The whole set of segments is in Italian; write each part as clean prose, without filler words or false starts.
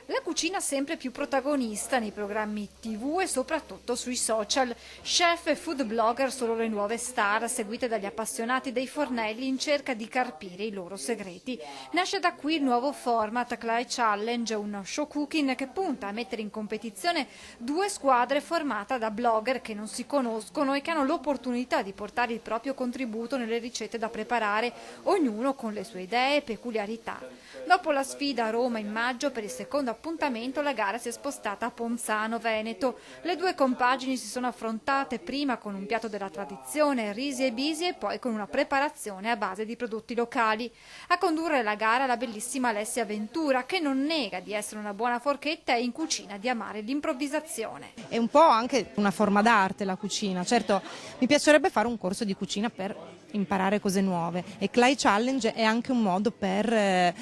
La cucina sempre più protagonista nei programmi TV e soprattutto sui social. Chef e food blogger sono le nuove star, seguite dagli appassionati dei fornelli in cerca di carpire i loro segreti. Nasce da qui il nuovo format Clay Challenge, uno show cooking che punta a mettere in competizione due squadre formate da blogger che non si conoscono e che hanno l'opportunità di portare il proprio contributo nelle ricette da preparare, ognuno con le sue idee e peculiarità. Dopo la sfida a Roma in maggio, per il secondo appuntamento la gara si è spostata a Ponzano, Veneto. Le due compagini si sono affrontate prima con un piatto della tradizione, risi e bisi, e poi con una preparazione a base di prodotti locali. A condurre la gara la bellissima Alessia Ventura, che non nega di essere una buona forchetta e in cucina di amare l'improvvisazione. È un po' anche una forma d'arte la cucina. Certo, mi piacerebbe fare un corso di cucina per imparare cose nuove, e Clay Challenge è anche un modo per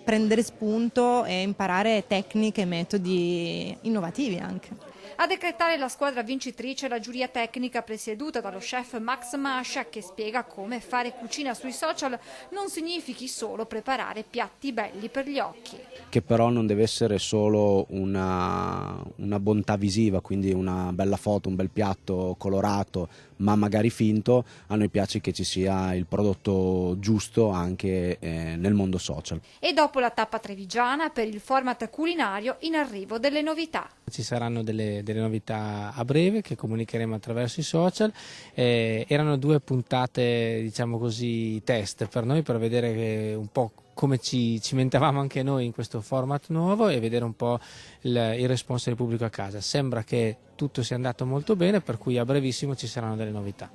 prendere spunto e imparare tecniche e metodi innovativi anche. A decretare la squadra vincitrice la giuria tecnica presieduta dallo chef Max Mascia, che spiega come fare cucina sui social non significhi solo preparare piatti belli per gli occhi. Che però non deve essere solo una bontà visiva, quindi una bella foto, un bel piatto colorato ma magari finto. A noi piace che ci sia il prodotto giusto anche nel mondo social. E dopo la tappa trevigiana, per il format culinario in arrivo delle novità. Ci saranno delle novità a breve che comunicheremo attraverso i social. Erano due puntate, diciamo così, test per noi, per vedere un po' come ci cimentavamo anche noi in questo format nuovo e vedere un po' il responso del pubblico a casa. Sembra che tutto sia andato molto bene, per cui a brevissimo ci saranno delle novità.